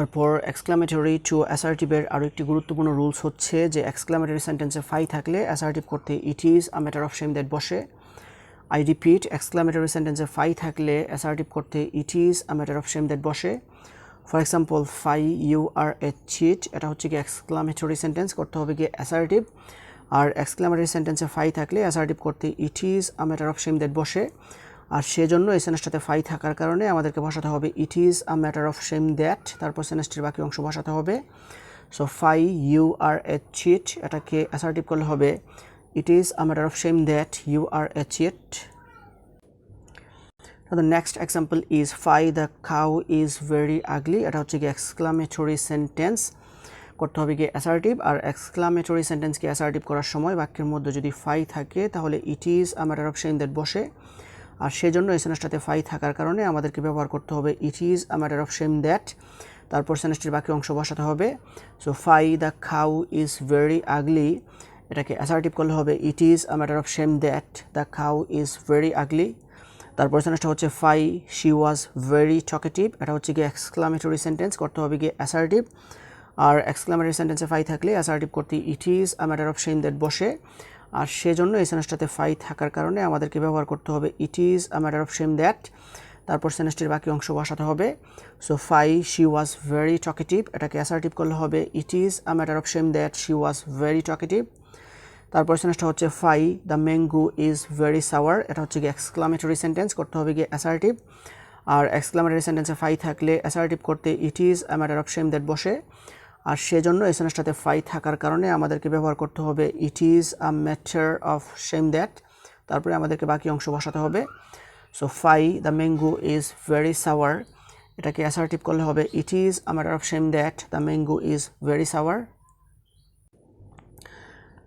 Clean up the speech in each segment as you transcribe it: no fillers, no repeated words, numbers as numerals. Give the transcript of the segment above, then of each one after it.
তারপর exclamatory to অ্যাসার্টিভের আরও একটি গুরুত্বপূর্ণ রুলস হচ্ছে যে এক্সক্লামেটরি সেন্টেন্সে ফাই থাকলে অ্যাসার্টিভ করতে it is a matter of shame that বসে। আই রিপিট, এক্সক্লামেটরি সেন্টেন্সে ফাই থাকলে অ্যাসার্টিভ করতে it is a matter of shame that বসে। For example, fie you are a cheat, এটা হচ্ছে কি এক্সক্লামেটরি সেন্টেন্স, করতে হবে গিয়ে অ্যাসার্টিভ। আর এক্সক্লামেটরি সেন্টেন্সে ফাই থাকলে অ্যাসার্টিভ করতে it is a matter of shame that বসে। আর সেজন্য এই সেন্টেন্সটাতে ফাই থাকার কারণে আমাদেরকে বসাতে হবে it is a matter of shame that, তারপর সেন্টেন্সটির বাকি অংশ বসাতে হবে। So fie you are a cheat, এটাকে অ্যাসার্টিভ করলে হবে it is a matter of shame that you are a cheat. The next example is Fai the cow is very ugly, এটা হচ্ছে কি এক্সক্লামেটরি সেন্টেন্স, করতে হবে কি অ্যাসার্টিভ। আর এক্সক্লামেটরি সেন্টেন্সকে অ্যাসার্টিভ করার সময় বাক্যের মধ্যে যদি ফাই থাকে তাহলে ইট is a matter of shame that বসে। আর সেজন্য এই সেন্টেন্সটাতে ফাই থাকার কারণে আমাদেরকে ব্যবহার করতে হবে it is a matter of shame that, তারপর সেন্টেন্সটির বাকি অংশ বসাতে হবে। So fie the cow is very ugly, এটাকে অ্যাসার্টিভ করলে হবে it is a matter of shame that the cow is very ugly. তারপর সেন্টেন্সটা হচ্ছে fie she was very talkative, এটা হচ্ছে গিয়ে এক্সক্লামেটরি সেন্টেন্স, করতে হবে গিয়ে অ্যাসার্টিভ। আর এক্সক্লামেটরি সেন্টেন্সে ফাই থাকলে অ্যাসার্টিভ করতে it is a matter of shame that বসে। আর সেজন্য এই সেন্টেন্সটাতে ফাই থাকার কারণে আমাদেরকে ব্যবহার করতে হবে it is a matter of shame that, তারপর সেন্টেন্সটির বাকি অংশ বসাতে হবে। So fie she was very talkative, এটাকে অ্যাসার্টিভ করলে হবে it is a matter of shame that she was very talkative. তারপর সেন্টেন্সটা হচ্ছে fie the mango is very sour, এটা হচ্ছে গিয়ে এক্সক্লামেটরি সেন্টেন্স, করতে হবে গিয়ে অ্যাসার্টিভ। আর এক্সক্লামেটরি সেন্টেন্সে ফাই থাকলে অ্যাসার্টিভ করতে it is a matter of shame that বসে। আর সেজন্য এই সেন্টেন্সটাতে ফাই থাকার কারণে আমাদেরকে ব্যবহার করতে হবে it is a matter of shame that, তারপরে আমাদেরকে বাকি অংশ বসাতে হবে। So fie the mango is very sour, এটাকে অ্যাসার্টিভ করলে হবে it is a matter of shame that the mango is very sour.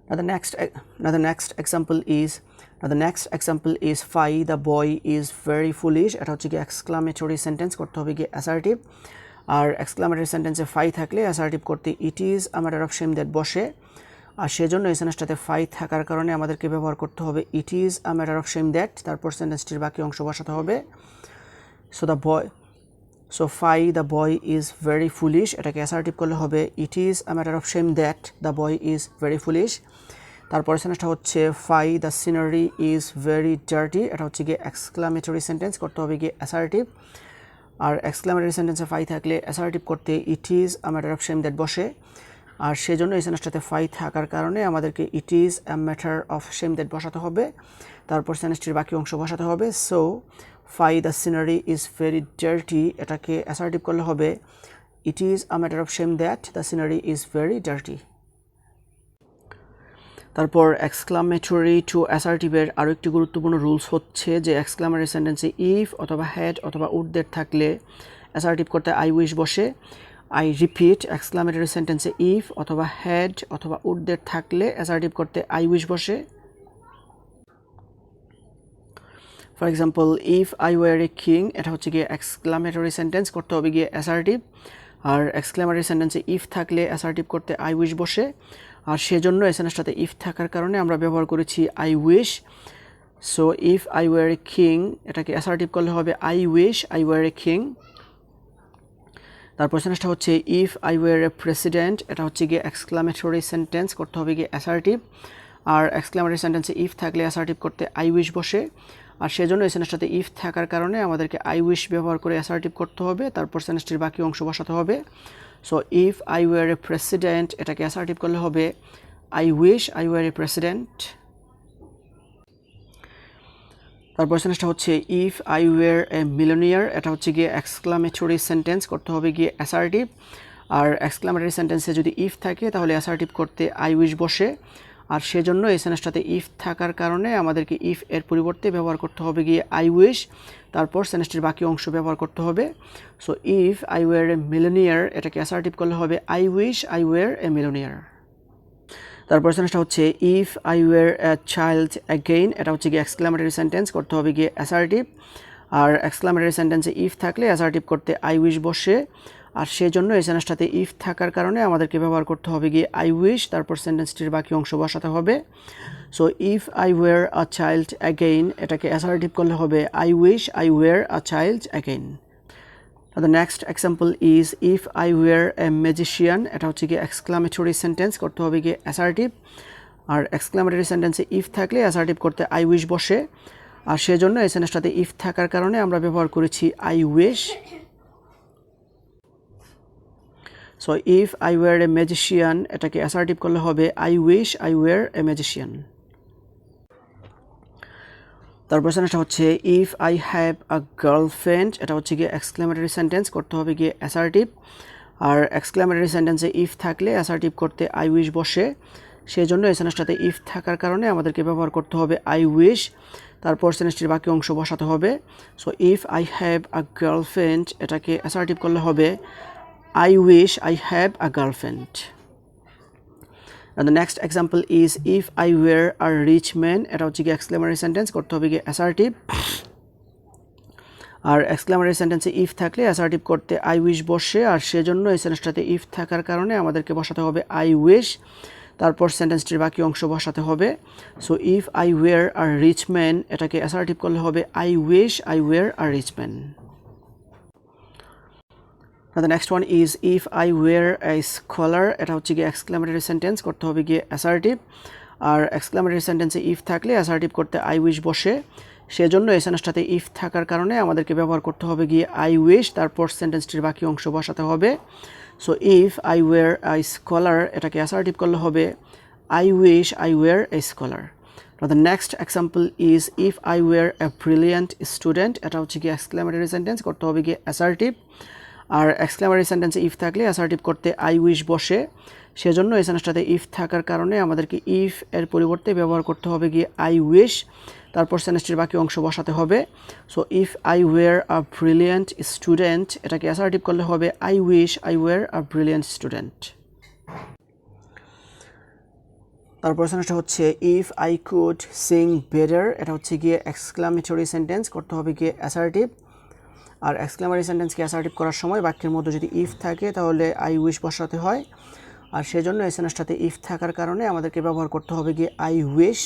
Now the next example is Fai the boy is very foolish, এটা হচ্ছে কি exclamatory sentence, করতে হবে কি assertive. আর এক্সক্লামেটরি সেন্টেন্সে ফাই থাকলে অ্যাসার্টিভ করতে it is a matter of shame that বসে। আর সেজন্য এই সেন্টেন্সটাতে ফাই থাকার কারণে আমাদেরকে ব্যবহার করতে হবে it is a matter of shame that, তারপর সেন্টেন্সটির বাকি অংশ বসাতে হবে। So fie the boy is very foolish, এটাকে অ্যাসার্টিভ করলে হবে it is a matter of shame that the boy is very foolish. তারপরে সেন্টেন্সটা হচ্ছে fie the scenery is very dirty, এটা হচ্ছে গিয়ে এক্সক্লামেটরি সেন্টেন্স, করতে হবে গিয়ে অ্যাসার্টিভ। আর এক্সক্লামেটরি সেন্টেন্সে ফাই থাকলে অ্যাসার্টিভ করতে it is a matter of shame that বসে। আর সেজন্য এই সেন্টেন্সটাতে ফাই থাকার কারণে আমাদেরকে it is a matter of shame that বসাতে হবে, তারপর সেন্টেন্সটির বাকি অংশ বসাতে হবে। So fie the scenery is very dirty, এটাকে অ্যাসার্টিভ করলে হবে it is a matter of shame that the scenery is very dirty. তারপর এক্সক্লামেটরি টু অ্যাসার্টিভের আরও একটি গুরুত্বপূর্ণ রুলস হচ্ছে যে এক্সক্লামেটরি সেন্টেন্সে ইফ অথবা হ্যাড অথবা উড দ্যাট থাকলে অ্যাসার্টিভ করতে আই উইশ বসে। আই রিপিট, এক্সক্লামেটরি সেন্টেন্সে ইফ অথবা হ্যাড অথবা উড দ্যাট থাকলে অ্যাসার্টিভ করতে আই উইশ বসে। For example, if I war a king, এটা হচ্ছে গিয়ে এক্সক্লামেটরি সেন্টেন্স, করতে হবে গিয়ে অ্যাসার্টিভ। আর এক্সক্লামেটরি সেন্টেন্সে ইফ থাকলে অ্যাসার্টিভ করতে আই উইশ বসে। আর সেজন্য এই সেন্টেন্সটাতে ইফ থাকার কারণে আমরা ব্যবহার করেছি I wish. So if I war a king, এটাকে অ্যাসার্টিভ করলে হবে I wish I war a king. তারপর সেন্টেন্সটা হচ্ছে if I war A president, এটা হচ্ছে গিয়ে এক্সক্লামেটরি সেন্টেন্স, করতে হবে গিয়ে অ্যাসার্টিভ। আর এক্সক্লামেটরি সেন্টেন্সে ইফ থাকলে অ্যাসার্টিভ করতে আই উইশ বসে। আর সেজন্য এই সেন্টেন্সটাতে ইফ থাকার কারণে আমাদেরকে আই উইশ ব্যবহার করে অ্যাসার্টিভ করতে হবে, তারপর সেন্টেন্সটির বাকি অংশ বসাতে হবে। So if I war A president, এটাকে অ্যাসার্টিভ করলে হবে I wish I war A president. তারপর সেন্টেন্সটা হচ্ছে if I war A millionaire, এটা হচ্ছে গিয়ে এক্সক্লামেটরি সেন্টেন্স, করতে হবে গিয়ে অ্যাসার্টিভ। আর এক্সক্লামেটরি সেন্টেন্সে যদি ইফ থাকে তাহলে অ্যাসার্টিভ করতে আই উইশ বসে। আর সেজন্য এই সেন্টেন্সটাতে ইফ থাকার কারণে আমাদেরকে ইফ এর পরিবর্তে ব্যবহার করতে হবে গিয়ে আই উইশ, তারপর সেন্টেন্সটির বাকি অংশ ব্যবহার করতে হবে। So if I war A millionaire, এটাকে অ্যাসার্টিভ করলে হবে I wish I war A millionaire. তারপর সেন্টেন্সটা হচ্ছে if I war a child again, এটা হচ্ছে গিয়ে এক্সক্লামেটরি সেন্টেন্স, করতে হবে গিয়ে অ্যাসার্টিভ। আর এক্সক্লামেটরি সেন্টেন্সে ইফ থাকলে অ্যাসার্টিভ করতে আই উইশ বসে। আর সেজন্য এই সেন্টেন্সটাতে ইফ থাকার কারণে আমাদেরকে ব্যবহার করতে হবে গিয়ে আই উইশ, তারপর সেন্টেন্সটির বাকি অংশ বসাতে হবে। So if I were a child again, এটাকে অ্যাসার্টিভ করলে হবে I wish I were a child again. The next example is if I were a magician, এটা হচ্ছে কি এক্সক্লামেটরি সেন্টেন্স, করতে হবে কি অ্যাসার্টিভ, আর এক্সক্লামেটরি সেন্টেন্সে ইফ থাকলে অ্যাসার্টিভ করতে আই উইশ বসে, আর সেজন্য এই সেন্টেন্সটাতে ইফ থাকার কারণে আমরা ব্যবহার করেছি I wish. So if I war A magician, এটাকে অ্যাসার্টিভ করলে হবে I wish I war A magician. তারপর সেন্টেন্সটা হচ্ছে if I have a girlfriend, এটা হচ্ছে গিয়ে এক্সক্লামেটরি সেন্টেন্স, করতে হবে গিয়ে অ্যাসার্টিভ, আর এক্সক্লামেটরি সেন্টেন্সে ইফ থাকলে অ্যাসার্টিভ করতে আই উইশ বসে, সেই জন্য এই সেন্টেন্সটাতে ইফ থাকার কারণে আমাদেরকে ব্যবহার করতে হবে আই উইশ, তারপর সেন্টেন্সটির বাকি অংশ বসাতে হবে। So if I have a girlfriend, এটাকে অ্যাসার্টিভ করলে হবে I wish I have a girlfriend. And the next example is if I were a rich man, এটা হচ্ছে কি এক্সক্লেমেটরি সেন্টেন্স, করতে হবে কি অ্যাসার্টিভ, আর এক্সক্লেমেটরি সেন্টেন্সে ইফ থাকলে অ্যাসার্টিভ করতে আই উইশ বসে, আর সেজন্য এই সেন্টেন্সটাতে ইফ থাকার কারণে আমাদেরকে বসাতে হবে আই উইশ, তারপর সেন্টেন্সটির বাকি অংশ বসাতে হবে। So if I were a rich man, এটাকে অ্যাসার্টিভ করলে হবে I wish I were a rich man. Now the next one is if I were a scholar, এটা হচ্ছে গিয়ে এক্সক্লামেটরি সেন্টেন্স, করতে হবে গিয়ে অ্যাসার্টিভ, আর এক্সক্লামেটরি সেন্টেন্সে ইফ থাকলে অ্যাসার্টিভ করতে আই উইশ বসে, সেজন্য এই সেন্টেন্সটাতে ইফ থাকার কারণে আমাদেরকে ব্যবহার করতে হবে গিয়ে আই উইশ, তারপর সেন্টেন্সটির বাকি অংশ বসাতে হবে। So if I war I scholar, এটাকে অ্যাসার্টিভ করলে হবে I wish I war A scholar. Now the next example is if I were a brilliant student, এটা হচ্ছে গিয়ে এক্সক্লামেটরি সেন্টেন্স, করতে হবে গিয়ে অ্যাসার্টিভ, আর এক্সক্লামেটরি সেন্টেন্সে ইফ থাকলে অ্যাসার্টিভ করতে আই উইশ বসে, সেজন্য এই সেন্টেন্সটাতে ইফ থাকার কারণে আমাদেরকে ইফ এর পরিবর্তে ব্যবহার করতে হবে গিয়ে আই উইশ, তারপর সেন্টেন্সটির বাকি অংশ বসাতে হবে। So if I were a brilliant student, এটাকে অ্যাসার্টিভ করলে হবে I wish I were a brilliant student. তারপর সেন্টেন্সটা হচ্ছে if I could Singh better, এটা হচ্ছে গিয়ে এক্সক্লামেটরি সেন্টেন্স, করতে হবে গিয়ে অ্যাসার্টিভ, আর এক্সক্লামেটরি সেন্টেন্সকে অ্যাসার্টিভ করার সময় বাক্যের মধ্যে যদি ইফ থাকে তাহলে আই উইশ বসাতে হয়, আর সেজন্য এই সেন্টেন্সটাতে ইফ থাকার কারণে আমাদেরকে ব্যবহার করতে হবে গিয়ে I wish.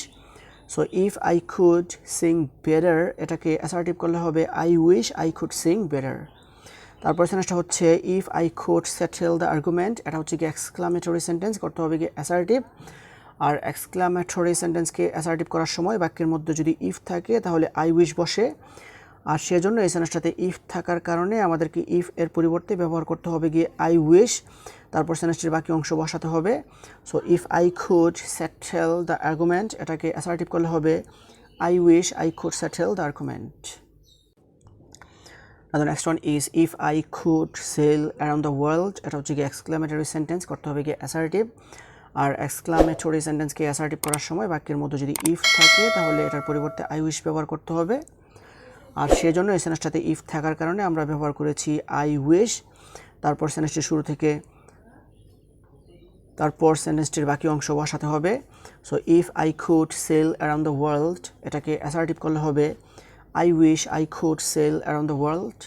So if I could Singh better, এটাকে অ্যাসার্টিভ করলে হবে I wish I could Singh better. তারপর সেন্টেন্সটা হচ্ছে if I could settle the argument, এটা হচ্ছে গিয়ে এক্সক্লামেটরি সেন্টেন্স, করতে হবে গিয়ে অ্যাসার্টিভ, আর এক্সক্লামেটরি সেন্টেন্সকে অ্যাসার্টিভ করার সময় বাক্যের মধ্যে যদি ইফ থাকে তাহলে আই উইশ বসে, আর সেজন্য এই সেন্টেন্সটাতে ইফ থাকার কারণে আমাদেরকে ইফ এর পরিবর্তে ব্যবহার করতে হবে গিয়ে আই উইশ, তারপর সেন্টেন্সটির বাকি অংশ বসাতে হবে। So if I could settle the argument, এটাকে অ্যাসার্টিভ করলে হবে I wish I could settle the argument. Now the next one is if I could sail around the world, এটা হচ্ছে গিয়ে এক্সক্লামেটরি সেন্টেন্স, করতে হবে গিয়ে অ্যাসার্টিভ, আর এক্সক্লামেটরি সেন্টেন্সকে অ্যাসার্টিভ করার সময় বাক্যের মধ্যে যদি ইফ থাকে তাহলে এটার পরিবর্তে আই উইশ ব্যবহার করতে হবে, আর সেজন্য এই সেন্টেন্সটাতে ইফ থাকার কারণে আমরা ব্যবহার করেছি আই উইশ, তারপর সেন্টেন্সটির শুরু থেকে তারপর সেন্টেন্সটির বাকি অংশ বসাতে হবে। So if I could sail around the world, এটাকে অ্যাসার্টিভ করলে হবে I wish I could sail around the world.